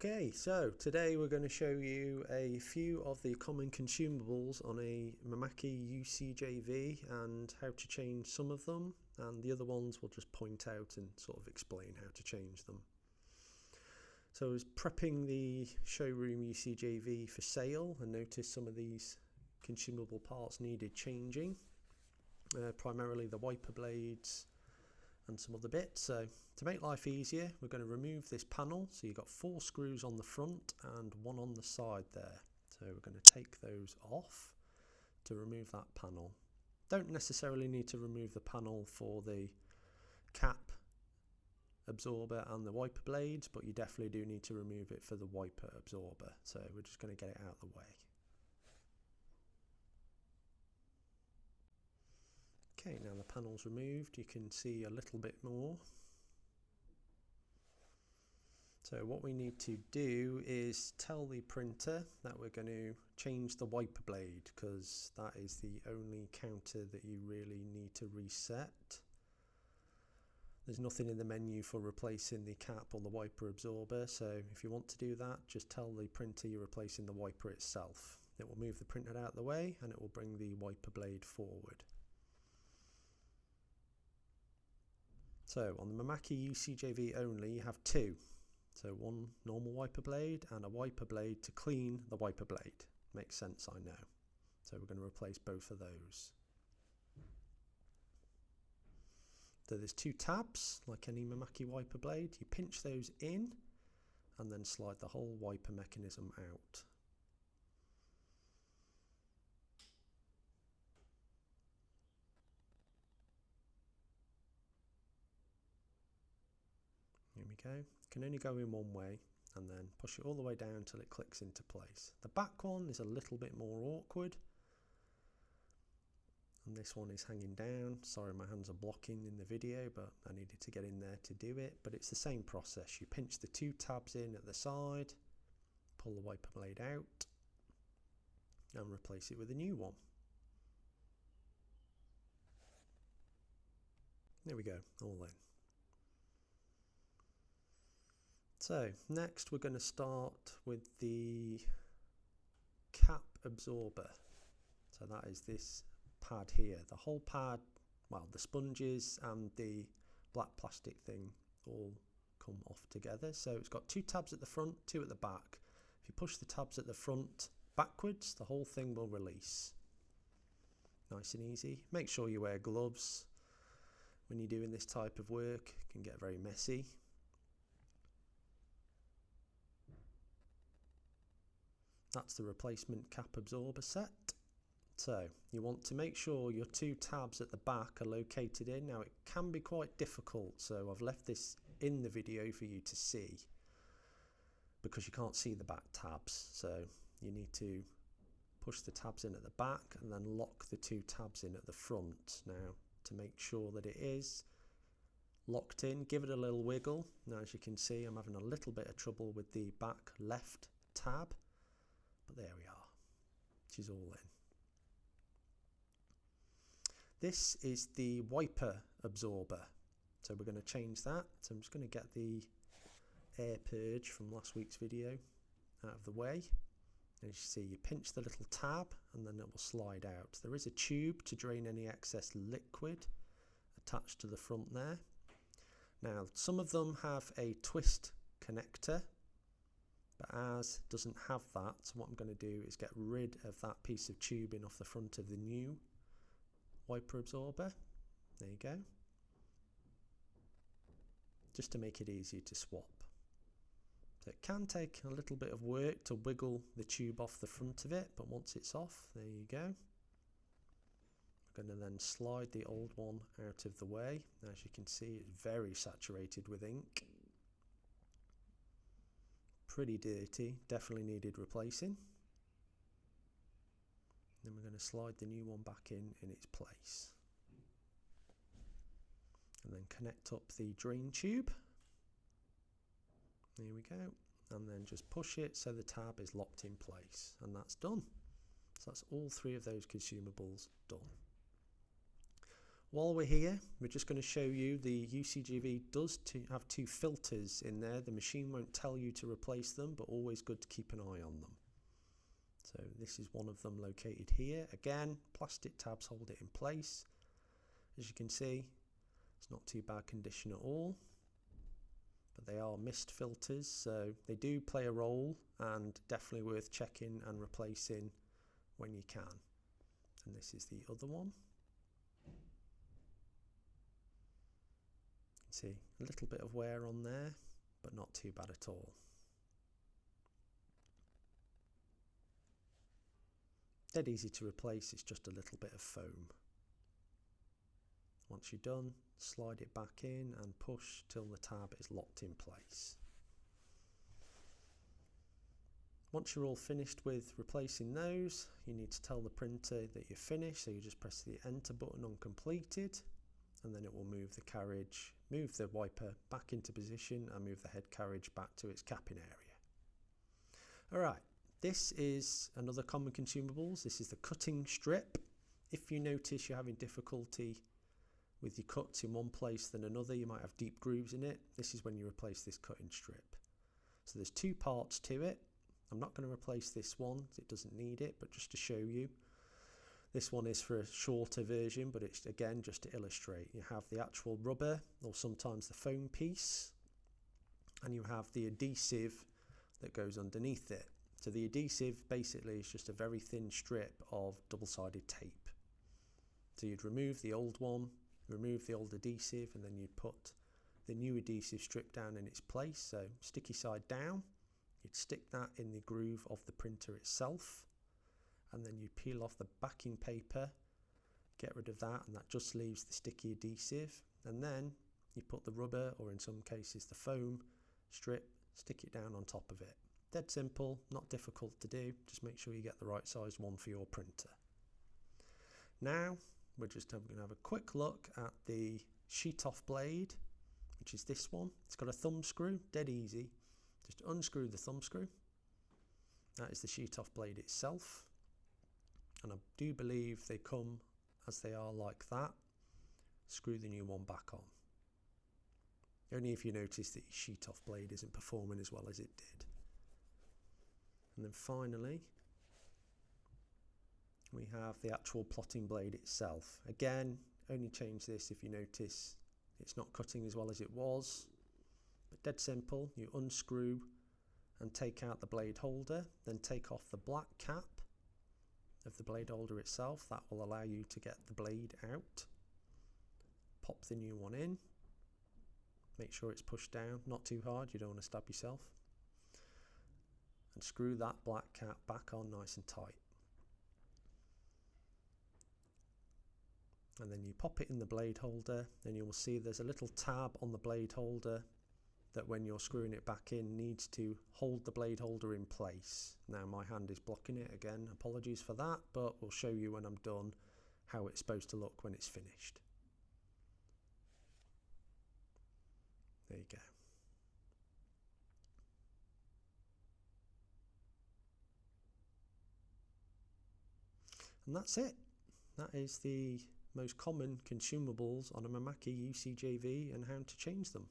Okay, so today we're going to show you a few of the common consumables on a Mimaki UCJV and how to change some of them, and the other ones we'll just point out and sort of explain how to change them. So I was prepping the showroom UCJV for sale and noticed some of these consumable parts needed changing, primarily the wiper blades and some other bits. So to make life easier, we're going to remove this panel. So you've got 4 screws on the front and 1 on the side there. So we're going to take those off to remove that panel. Don't necessarily need to remove the panel for the cap absorber and the wiper blades, but you definitely do need to remove it for the wiper absorber. So we're just going to get it out of the way. Okay, now the panel's removed, you can see a little bit more. So what we need to do is tell the printer that we're going to change the wiper blade, because that is the only counter that you really need to reset. There's nothing in the menu for replacing the cap or the wiper absorber, so if you want to do that, just tell the printer you're replacing the wiper itself. It will move the printer out of the way and it will bring the wiper blade forward. So on the Mimaki UCJV only, you have 2. So one normal wiper blade and a wiper blade to clean the wiper blade. Makes sense, I know. So we're going to replace both of those. So there's 2 tabs, like any Mimaki wiper blade. You pinch those in and then slide the whole wiper mechanism out. Here we go. It can only go in one way, and then push it all the way down until it clicks into place. The back one is a little bit more awkward, and this one is hanging down. Sorry, my hands are blocking in the video, but I needed to get in there to do it. But it's the same process. You pinch the 2 tabs in at the side, pull the wiper blade out, and replace it with a new one. There we go, all in. So next we're going to start with the cap absorber. So that is this pad here. The whole pad, well, the sponges and the black plastic thing all come off together. So it's got 2 tabs at the front, 2 at the back. If you push the tabs at the front backwards, the whole thing will release. Nice and easy. Make sure you wear gloves when you're doing this type of work. It can get very messy. That's the replacement cap absorber set. So you want to make sure your 2 tabs at the back are located in. Now it can be quite difficult, so I've left this in the video for you to see, because you can't see the back tabs. So you need to push the tabs in at the back and then lock the 2 tabs in at the front. Now to make sure that it is locked in, give it a little wiggle. Now as you can see, I'm having a little bit of trouble with the back left tab. But there we are, she's all in. This is the wiper absorber, so we're going to change that. So I'm just going to get the air purge from last week's video out of the way. And as you see, you pinch the little tab and then it will slide out. There is a tube to drain any excess liquid attached to the front there. Now some of them have a twist connector, but ours doesn't have that, so what I'm going to do is get rid of that piece of tubing off the front of the new wiper absorber. There you go. Just to make it easy to swap. So it can take a little bit of work to wiggle the tube off the front of it, but once it's off, there you go. We're going to then slide the old one out of the way. As you can see, it's very saturated with ink. Pretty dirty, definitely needed replacing. Then we're going to slide the new one back in its place. And then connect up the drain tube. There we go. And then just push it so the tab is locked in place. And that's done. So that's all 3 of those consumables done. while we're here, we're just going to show you the UCJV does have two filters in there. The machine won't tell you to replace them, but always good to keep an eye on them. So this is one of them located here. Again, plastic tabs hold it in place. As you can see, it's not too bad condition at all, but they are mist filters, so they do play a role and definitely worth checking and replacing when you can. And this is the other one. You can see a little bit of wear on there, but not too bad at all. Dead easy to replace, it's just a little bit of foam. Once you're done, slide it back in and push till the tab is locked in place. Once you're all finished with replacing those, you need to tell the printer that you're finished, so you just press the enter button on completed, and then it will move the carriage, move the wiper back into position and move the head carriage back to its capping area. Alright, this is another common consumables. This is the cutting strip. If you notice you're having difficulty with your cuts in one place than another, you might have deep grooves in it, this is when you replace this cutting strip. So there's two parts to it. I'm not going to replace this one, it doesn't need it, but just to show you. This one is for a shorter version, but it's again just to illustrate. You have the actual rubber, or sometimes the foam piece, and you have the adhesive that goes underneath it. So the adhesive basically is just a very thin strip of double-sided tape. So you'd remove the old one, remove the old adhesive, and then you'd put the new adhesive strip down in its place. So sticky side down, you'd stick that in the groove of the printer itself, and then you peel off the backing paper, get rid of that, and that just leaves the sticky adhesive. And then you put the rubber, or in some cases the foam strip, stick it down on top of it. Dead simple, not difficult to do, just make sure you get the right size one for your printer. Now we're just going to have a quick look at the sheet off blade, which is this one. It's got a thumb screw, dead easy. Just unscrew the thumb screw. That is the sheet off blade itself. And I do believe they come as they are like that. Screw the new one back on. Only if you notice that your sheet off blade isn't performing as well as it did. And then finally, we have the actual plotting blade itself. Again, only change this if you notice it's not cutting as well as it was. But dead simple, you unscrew and take out the blade holder, then take off the black cap of the blade holder itself. That will allow you to get the blade out. Pop the new one in. Make sure it's pushed down, not too hard, you don't want to stab yourself. And screw that black cap back on nice and tight. And then you pop it in the blade holder, and you will see there's a little tab on the blade holder that when you're screwing it back in needs to hold the blade holder in place. Now my hand is blocking it again, apologies for that, but we'll show you when I'm done how it's supposed to look when it's finished. There you go. And that's it. That is the most common consumables on a Mimaki UCJV and how to change them.